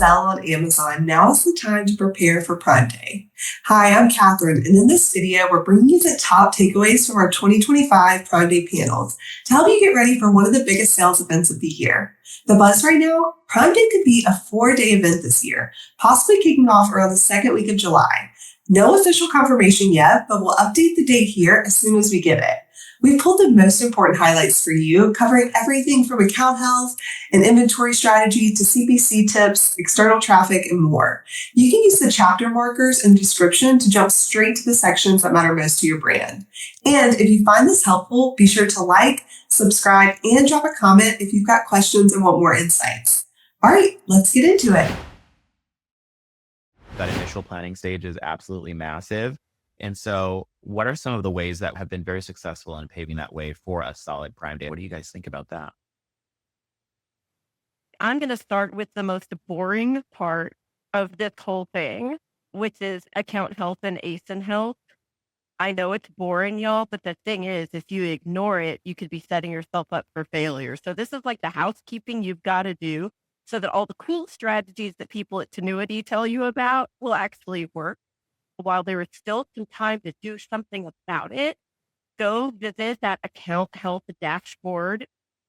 sell on Amazon, now is the time to prepare for Prime Day. Hi, I'm Catherine, and in this video, we're bringing you the top takeaways from our 2025 Prime Day panels to help you get ready for one of the biggest sales events of the year. The buzz right now, Prime Day could be a 4-day event this year, possibly kicking off around the second week of July. No official confirmation yet, but we'll update the date here as soon as we get it. We've pulled the most important highlights for you, covering everything from account health and inventory strategy to CPC tips, external traffic, and more. You can use the chapter markers in the description to jump straight to the sections that matter most to your brand. And if you find this helpful, be sure to like, subscribe, and drop a comment if you've got questions and want more insights. All right, let's get into it. That initial planning stage is absolutely massive. And so what are some of the ways that have been very successful in paving that way for a solid Prime Day? What do you guys think about that? I'm going to start with the most boring part of this whole thing, which is account health and ASIN health. I know it's boring, y'all, but the thing is, if you ignore it, you could be setting yourself up for failure. So this is like the housekeeping you've got to do so that all the cool strategies that people at Tinuiti tell you about will actually work. While there is still some time to do something about it, go visit that account health dashboard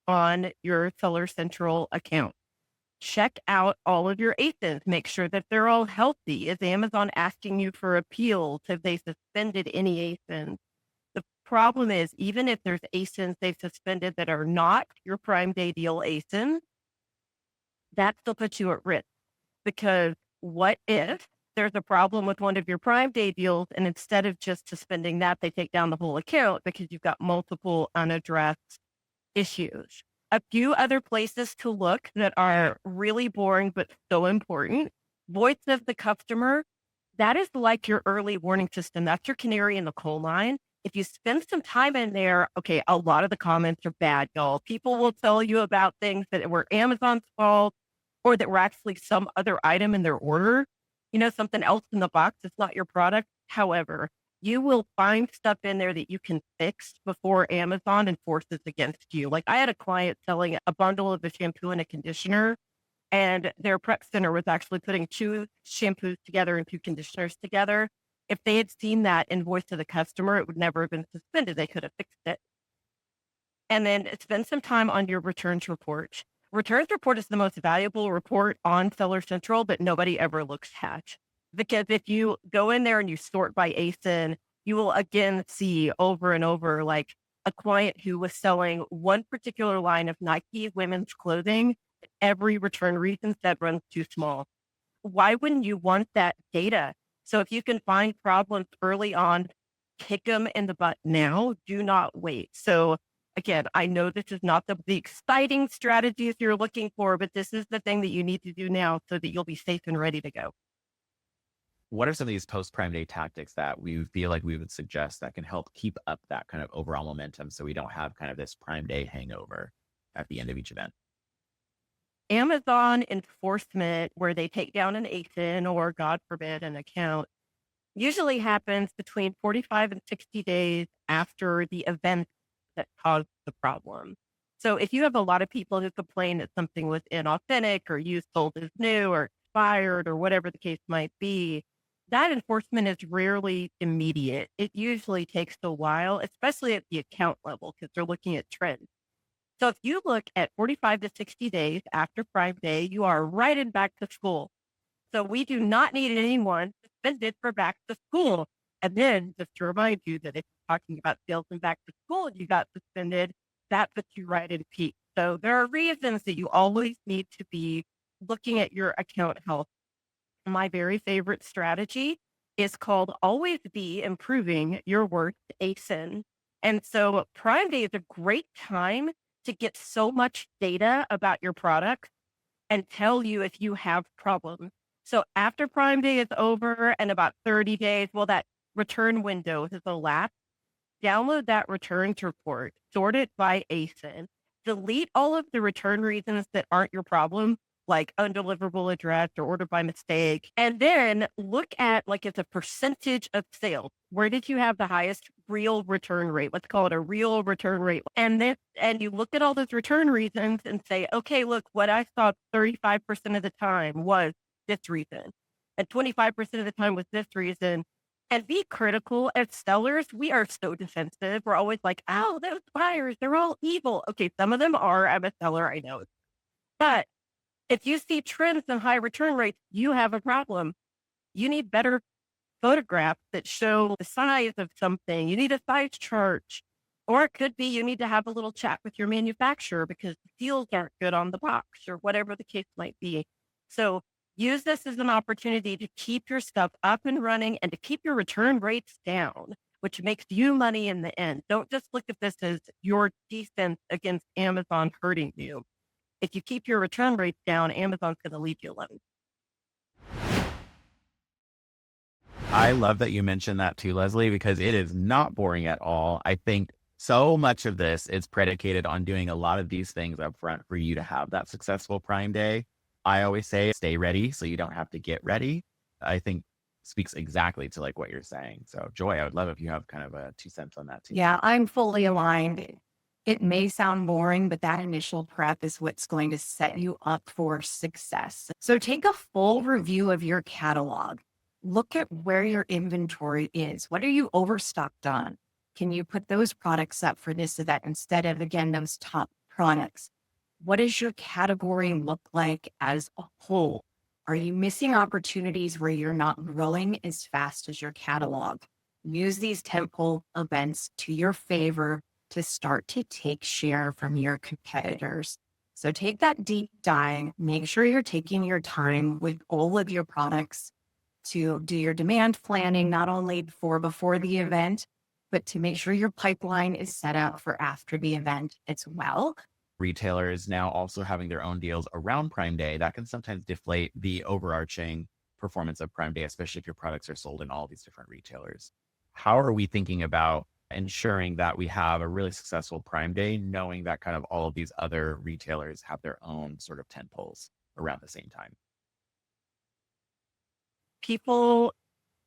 on your Seller Central account. Check out all of your ASINs. Make sure that they're all healthy. Is Amazon asking you for appeals? Have they suspended any ASINs? The problem is, even if there's ASINs they've suspended that are not your Prime Day deal ASIN, that still puts you at risk. Because what if there's a problem with one of your Prime Day deals, and instead of just suspending that, they take down the whole account because you've got multiple unaddressed issues. A few other places to look that are really boring but so important. Voice of the customer, that is like your early warning system. That's your canary in the coal mine. If you spend some time in there, okay, a lot of the comments are bad, y'all. People will tell you about things that were Amazon's fault or that were actually some other item in their order. Something else in the box. It's not your product. However, you will find stuff in there that you can fix before Amazon enforces against you. Like I had a client selling a bundle of a shampoo and a conditioner, and their prep center was actually putting 2 shampoos together and 2 conditioners together. If they had seen that invoice to the customer, it would never have been suspended. They could have fixed it. And then spend some time on your returns report. Returns report is the most valuable report on Seller Central, but nobody ever looks at. Because if you go in there and you sort by ASIN, you will again see over and over like a client who was selling one particular line of Nike women's clothing. Every return reason said runs too small. Why wouldn't you want that data? So if you can find problems early on, kick them in the butt now. Do not wait. So again, I know this is not the exciting strategies you're looking for, but this is the thing that you need to do now so that you'll be safe and ready to go. What are some of these post-Prime Day tactics that we feel like we would suggest that can help keep up that kind of overall momentum so we don't have kind of this Prime Day hangover at the end of each event? Amazon enforcement, where they take down an ASIN or, God forbid, an account, usually happens between 45 and 60 days after the event that caused the problem. So if you have a lot of people who complain that something was inauthentic or you sold as new or expired or whatever the case might be, that enforcement is rarely immediate. It usually takes a while, especially at the account level, because they're looking at trends. So if you look at 45 to 60 days after Prime Day, you are right in back to school. So we do not need anyone suspended for back to school. And then just to remind you that if you're talking about sales and back to school and you got suspended, that puts you right in peak. So there are reasons that you always need to be looking at your account health. My very favorite strategy is called always be improving your worst ASIN. And so Prime Day is a great time to get so much data about your product and tell you if you have problems. So after Prime Day is over and about 30 days, well, that return window has elapsed. Download that returns report, sort it by ASIN, delete all of the return reasons that aren't your problem, like undeliverable address or order by mistake, and then look at like it's a percentage of sales. Where did you have the highest real return rate? Let's call it a real return rate. And you look at all those return reasons and say, okay, look, what I saw 35% of the time was this reason. And 25% of the time with this reason. And be critical. As sellers, we are so defensive. We're always like, oh, those buyers, they're all evil. Okay, some of them are. I'm a seller, I know. But if you see trends and high return rates, you have a problem. You need better photographs that show the size of something. You need a size chart. Or it could be you need to have a little chat with your manufacturer because the seals aren't good on the box or whatever the case might be. So use this as an opportunity to keep your stuff up and running and to keep your return rates down, which makes you money in the end. Don't just look at this as your defense against Amazon hurting you. If you keep your return rates down, Amazon's going to leave you alone. I love that you mentioned that too, Leslie, because it is not boring at all. I think so much of this is predicated on doing a lot of these things up front for you to have that successful Prime Day. I always say stay ready so you don't have to get ready. I think speaks exactly to like what you're saying. So Joy, I would love if you have kind of a 2 cents on that too. Yeah, I'm fully aligned. It may sound boring, but that initial prep is what's going to set you up for success. So take a full review of your catalog. Look at where your inventory is. What are you overstocked on? Can you put those products up for this event instead of, again, those top products? What does your category look like as a whole? Are you missing opportunities where you're not growing as fast as your catalog? Use these tentpole events to your favor to start to take share from your competitors. So take that deep dive, make sure you're taking your time with all of your products to do your demand planning, not only for before the event, but to make sure your pipeline is set up for after the event as well. Retailers now also having their own deals around Prime Day, that can sometimes deflate the overarching performance of Prime Day, especially if your products are sold in all these different retailers. How are we thinking about ensuring that we have a really successful Prime Day, knowing that kind of all of these other retailers have their own sort of tentpoles around the same time? People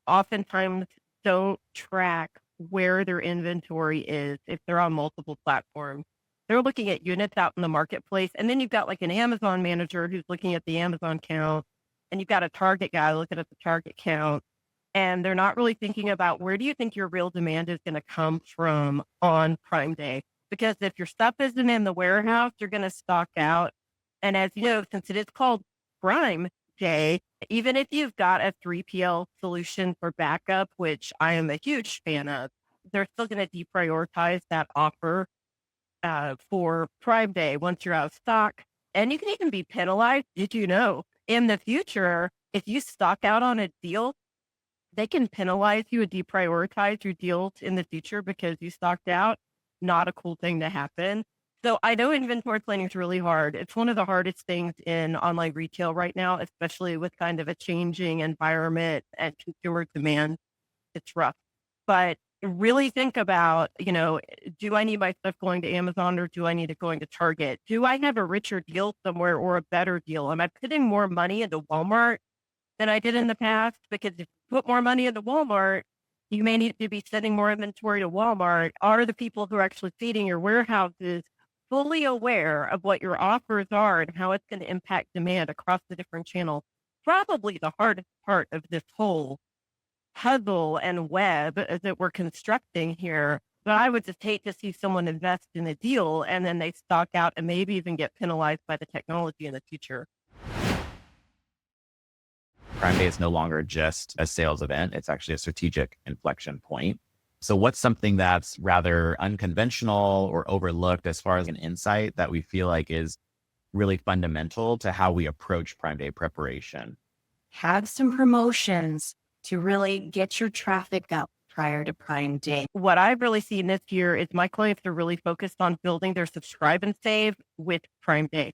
oftentimes don't track where their inventory is if they're on multiple platforms. They're looking at units out in the marketplace. And then you've got like an Amazon manager who's looking at the Amazon count, and you've got a Target guy looking at the Target count. And they're not really thinking about where do you think your real demand is going to come from on Prime Day? Because if your stuff isn't in the warehouse, you're going to stock out. And as you know, since it is called Prime Day, even if you've got a 3PL solution for backup, which I am a huge fan of, they're still going to deprioritize that offer for Prime Day once you're out of stock. And you can even be penalized. Did you know in the future, if you stock out on a deal, they can penalize you and deprioritize your deals in the future because you stocked out? Not a cool thing to happen. So I know inventory planning is really hard. It's one of the hardest things in online retail right now, especially with kind of a changing environment and consumer demand. It's rough. But really think about, do I need my stuff going to Amazon or do I need it going to Target? Do I have a richer deal somewhere or a better deal? Am I putting more money into Walmart than I did in the past? Because if you put more money into Walmart, you may need to be sending more inventory to Walmart. Are the people who are actually feeding your warehouses fully aware of what your offers are and how it's going to impact demand across the different channels? Probably the hardest part of this whole puzzle and web that we're constructing here. But I would just hate to see someone invest in a deal and then they stock out and maybe even get penalized by the technology in the future. Prime Day is no longer just a sales event. It's actually a strategic inflection point. So what's something that's rather unconventional or overlooked as far as an insight that we feel like is really fundamental to how we approach Prime Day preparation? Have some promotions to really get your traffic up prior to Prime Day. What I've really seen this year is my clients are really focused on building their subscribe and save with Prime Day.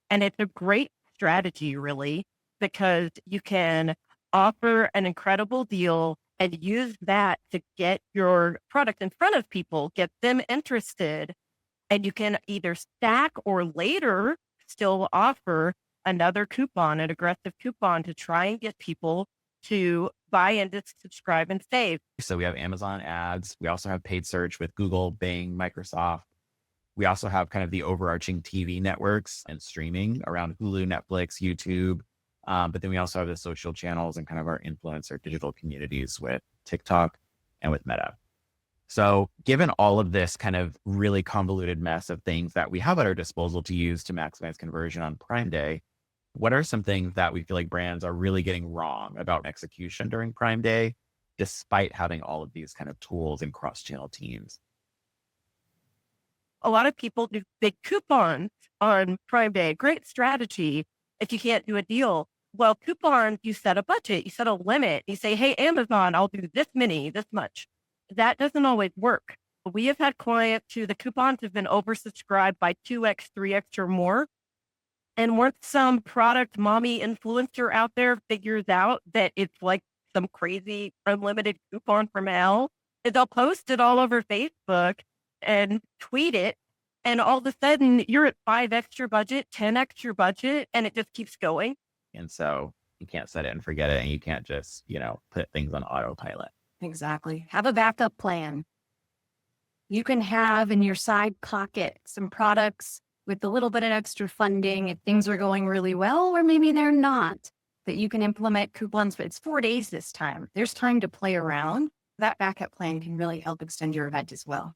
And it's a great strategy, really, because you can offer an incredible deal and use that to get your product in front of people, get them interested. And you can either stack or later still offer another coupon, an aggressive coupon to try and get people to buy into subscribe and save. So we have Amazon ads. We also have paid search with Google, Bing, Microsoft. We also have kind of the overarching TV networks and streaming around Hulu, Netflix, YouTube. But then we also have the social channels and kind of our influencer digital communities with TikTok and with Meta. So given all of this kind of really convoluted mess of things that we have at our disposal to use to maximize conversion on Prime Day, what are some things that we feel like brands are really getting wrong about execution during Prime Day, despite having all of these kind of tools and cross-channel teams? A lot of people do big coupons on Prime Day. Great strategy if you can't do a deal. Well, coupons, you set a budget, you set a limit. You say, hey, Amazon, I'll do this many, this much. That doesn't always work. We have had clients who the coupons have been oversubscribed by 2x, 3x or more. And once some product mommy influencer out there figures out that it's like some crazy unlimited coupon from hell, they'll post it all over Facebook and tweet it. And all of a sudden you're at 5x your budget, 10x your budget, and it just keeps going. And so you can't set it and forget it. And you can't just, put things on autopilot. Exactly. Have a backup plan. You can have in your side pocket some products with a little bit of extra funding if things are going really well, or maybe they're not, that you can implement coupons, but it's 4 days this time. There's time to play around. That backup plan can really help extend your event as well.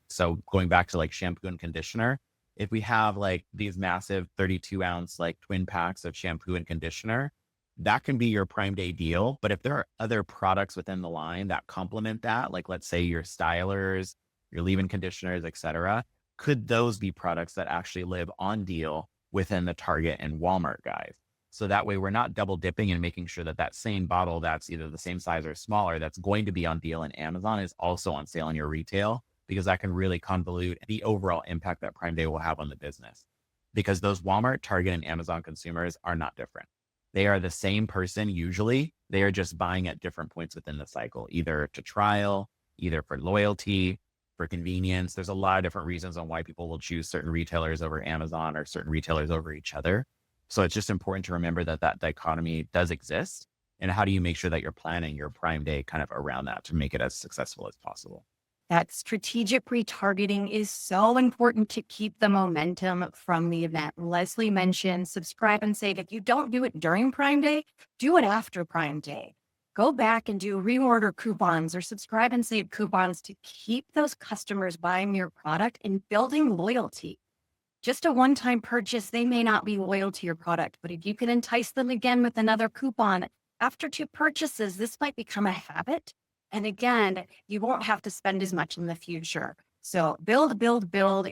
So going back to like shampoo and conditioner, if we have like these massive 32-ounce like twin packs of shampoo and conditioner, that can be your Prime Day deal. But if there are other products within the line that complement that, like let's say your stylers, your leave-in conditioners, et cetera, could those be products that actually live on deal within the Target and Walmart guys? So that way we're not double dipping and making sure that that same bottle that's either the same size or smaller that's going to be on deal in Amazon is also on sale in your retail, because that can really convolute the overall impact that Prime Day will have on the business. Because those Walmart, Target, and Amazon consumers are not different. They are the same person usually. They are just buying at different points within the cycle, either to trial, either for loyalty, for convenience. There's a lot of different reasons on why people will choose certain retailers over Amazon or certain retailers over each other. So it's just important to remember that that dichotomy does exist. And how do you make sure that you're planning your Prime Day kind of around that to make it as successful as possible? That strategic retargeting is so important to keep the momentum from the event. Leslie mentioned subscribe and save. If you don't do it during Prime Day, do it after Prime Day. Go back and do reorder coupons or subscribe and save coupons to keep those customers buying your product and building loyalty. Just a one-time purchase, they may not be loyal to your product, but if you can entice them again with another coupon after 2 purchases, this might become a habit. And again, you won't have to spend as much in the future. So build,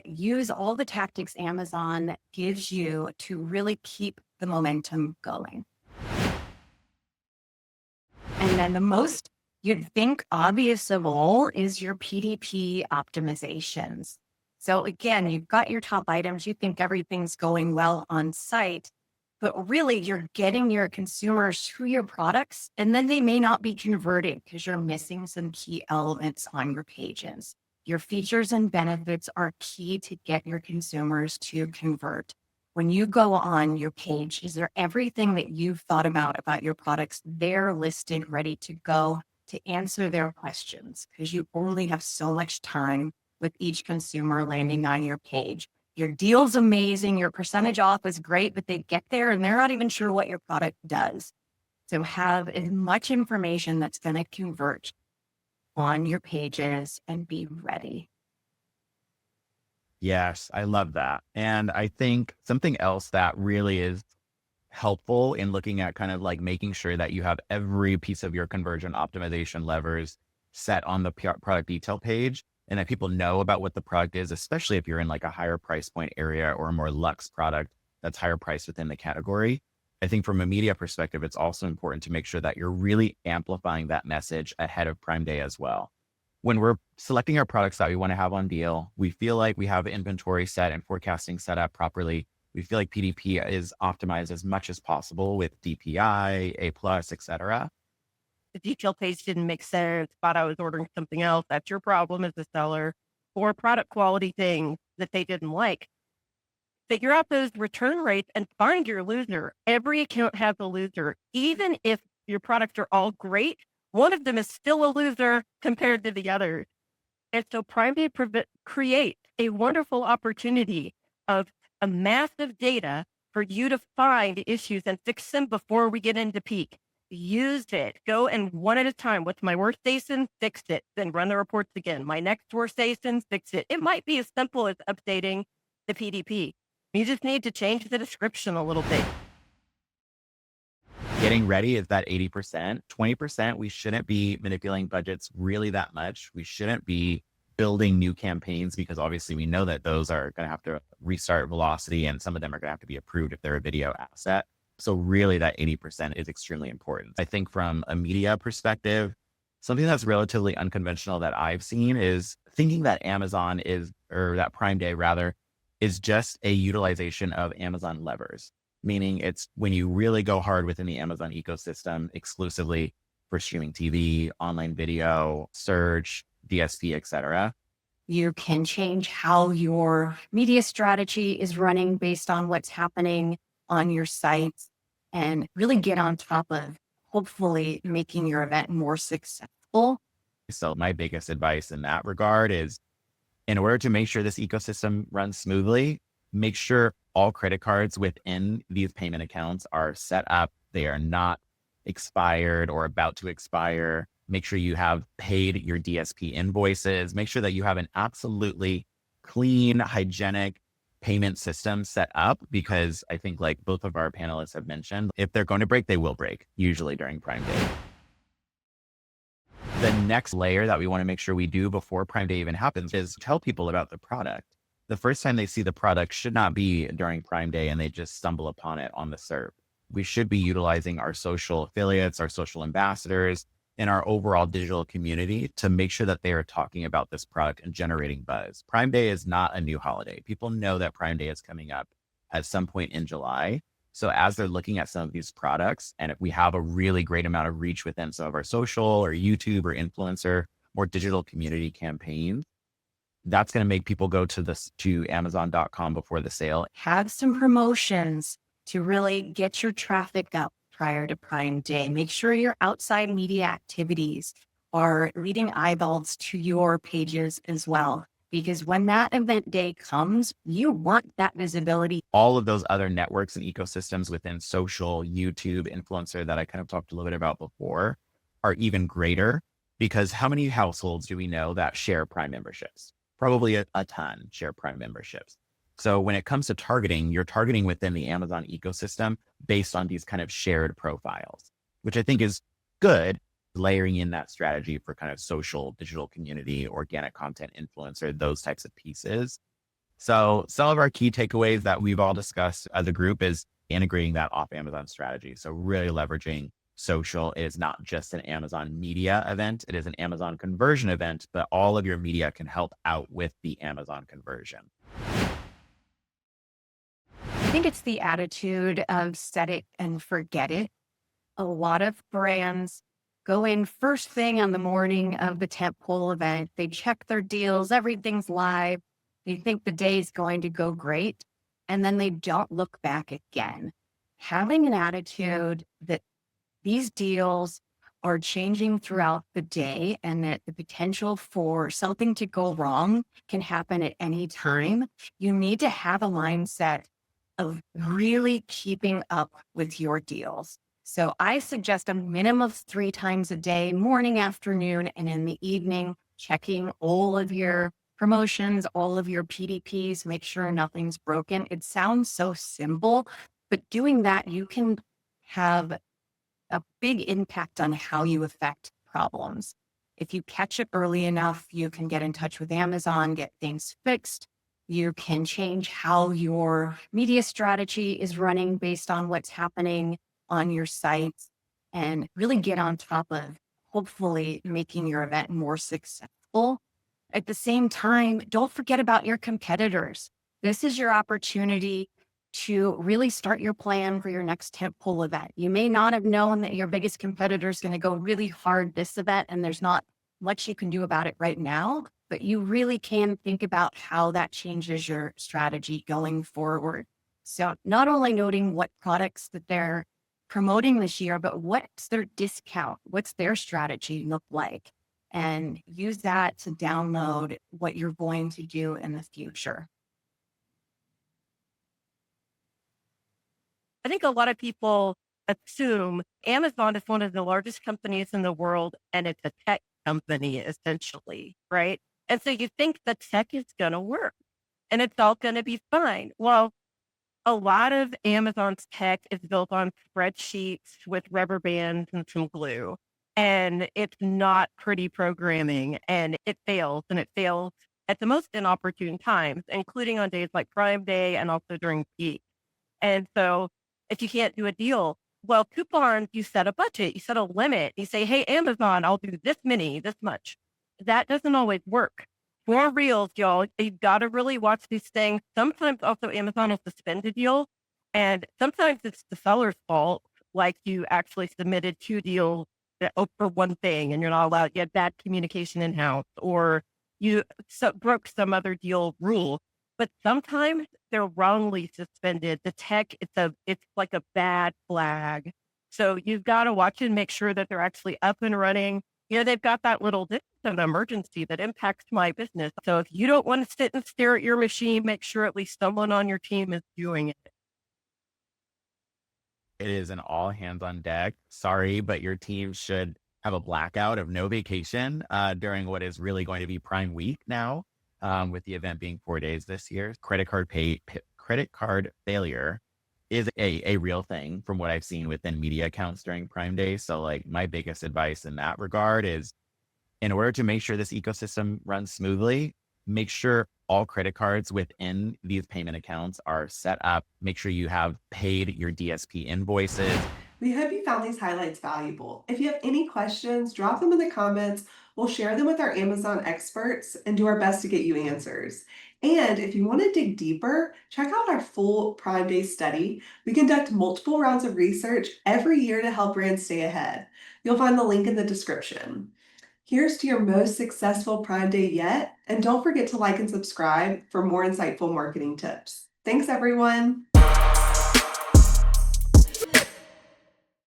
use all the tactics Amazon gives you to really keep the momentum going. And then the most you'd think obvious of all is your PDP optimizations. So again, you've got your top items. You think everything's going well on site, but really you're getting your consumers to your products, and then they may not be converting because you're missing some key elements on your pages. Your features and benefits are key to get your consumers to convert. When you go on your page, is there everything that you've thought about your products there listed, ready to go to answer their questions? Because you only have so much time with each consumer landing on your page. Your deal's amazing. Your percentage off is great, but they get there and they're not even sure what your product does. So have as much information that's going to convert on your pages and be ready. Yes, I love that. And I think something else that really is helpful in looking at kind of like making sure that you have every piece of your conversion optimization levers set on the product detail page, and that people know about what the product is, especially if you're in like a higher price point area or a more luxe product that's higher priced within the category. I think from a media perspective, it's also important to make sure that you're really amplifying that message ahead of Prime Day as well. When we're selecting our products that we want to have on deal, we feel like we have inventory set and forecasting set up properly. We feel like PDP is optimized as much as possible with DPI, A+, et cetera. The detail page didn't make sense, thought I was ordering something else. That's your problem as a seller, or product quality things that they didn't like. Figure out those return rates and find your loser. Every account has a loser. Even if your products are all great, one of them is still a loser compared to the others. And so Prime Day creates a wonderful opportunity of a massive data for you to find issues and fix them before we get into peak. Use it. Go and one at a time. What's my worst station? Fix it. Then run the reports again. My next worst station, fix it. It might be as simple as updating the PDP. You just need to change the description a little bit. Getting ready is that 80%. 20%, we shouldn't be manipulating budgets really that much. We shouldn't be building new campaigns because obviously we know that those are going to have to restart velocity and some of them are going to have to be approved if they're a video asset. So really that 80% is extremely important. I think from a media perspective, something that's relatively unconventional that I've seen is thinking that Amazon is, or that Prime Day rather, is just a utilization of Amazon levers, meaning it's when you really go hard within the Amazon ecosystem exclusively for streaming TV, online video, search, DSP, etc. You can change how your media strategy is running based on what's happening on your site and really get on top of hopefully making your event more successful. So my biggest advice in that regard is in order to make sure this ecosystem runs smoothly, make sure all credit cards within these payment accounts are set up. They are not expired or about to expire. Make sure you have paid your DSP invoices. Make sure that you have an absolutely clean, hygienic payment system set up because I think like both of our panelists have mentioned, if they're going to break, they will break, usually during Prime Day. The next layer that we want to make sure we do before Prime Day even happens is tell people about the product. The first time they see the product should not be during Prime Day and they just stumble upon it on the SERP. We should be utilizing our social affiliates, our social ambassadors, and our overall digital community to make sure that they are talking about this product and generating buzz. Prime Day is not a new holiday. People know that Prime Day is coming up at some point in July. So as they're looking at some of these products, and if we have a really great amount of reach within some of our social or YouTube or influencer or digital community campaigns, that's going to make people go to Amazon.com before the sale. Have some promotions to really get your traffic up prior to Prime Day. Make sure your outside media activities are leading eyeballs to your pages as well. Because when that event day comes, you want that visibility. All of those other networks and ecosystems within social, YouTube, influencer that I kind of talked a little bit about before are even greater because how many households do we know that share Prime memberships? Probably a ton share Prime memberships. So when it comes to targeting, you're targeting within the Amazon ecosystem based on these kind of shared profiles, which I think is good, layering in that strategy for kind of social, digital community, organic content influencer, those types of pieces. So some of our key takeaways that we've all discussed as a group is integrating that off Amazon strategy. So really leveraging social. It is not just an Amazon media event. It is an Amazon conversion event, but all of your media can help out with the Amazon conversion. I think it's the attitude of set it and forget it. A lot of brands go in first thing on the morning of the tentpole event. They check their deals, everything's live. They think the day is going to go great, and then they don't look back again. Having an attitude that these deals are changing throughout the day and that the potential for something to go wrong can happen at any time. You need to have a mindset of really keeping up with your deals. So I suggest a minimum of 3 times a day, morning, afternoon, and in the evening, checking all of your promotions, all of your PDPs, make sure nothing's broken. It sounds so simple, but doing that, you can have a big impact on how you affect problems. If you catch it early enough, you can get in touch with Amazon, get things fixed. You can change how your media strategy is running based on what's happening on your site and really get on top of hopefully making your event more successful. At the same time, don't forget about your competitors. This is your opportunity to really start your plan for your next tentpole event. You may not have known that your biggest competitor is going to go really hard this event, and there's not much you can do about it right now, but you really can think about how that changes your strategy going forward. So not only noting what products that they're promoting this year, but what's their discount? What's their strategy look like? And use that to download what you're going to do in the future. think a lot of people assume Amazon is one of the largest companies in the world and it's a tech company essentially, right? And so you think the tech is going to work and it's all going to be fine. Well, a lot of Amazon's tech is built on spreadsheets with rubber bands and some glue. And it's not pretty programming and it fails at the most inopportune times, including on days like Prime Day and also during peak. And so if you can't do a deal, well, coupons, you set a budget, you set a limit, you say, hey, Amazon, I'll do this many, this much. That doesn't always work. For reals, y'all, you've got to really watch these things. Sometimes also Amazon will suspend a deal, and sometimes it's the seller's fault. Like you actually submitted 2 deals for one thing, and you're not allowed. You had bad communication in house, or you broke some other deal rule. But sometimes they're wrongly suspended. The tech, it's like a bad flag. So you've got to watch and make sure that they're actually up and running. They've got that little, this is an emergency that impacts my business. So if you don't want to sit and stare at your machine, make sure at least someone on your team is doing it. It is an all hands on deck. Sorry, but your team should have a blackout of no vacation during what is really going to be Prime Week now, with the event being 4 days this year. Credit card failure is a real thing from what I've seen within media accounts during Prime Day. So like my biggest advice in that regard is, in order to make sure this ecosystem runs smoothly, make sure all credit cards within these payment accounts are set up. Make sure you have paid your DSP invoices. We hope you found these highlights valuable. If you have any questions, drop them in the comments. We'll share them with our Amazon experts and do our best to get you answers. And if you want to dig deeper, check out our full Prime Day study. We conduct multiple rounds of research every year to help brands stay ahead. You'll find the link in the description. Here's to your most successful Prime Day yet, and don't forget to like and subscribe for more insightful marketing tips. Thanks, everyone.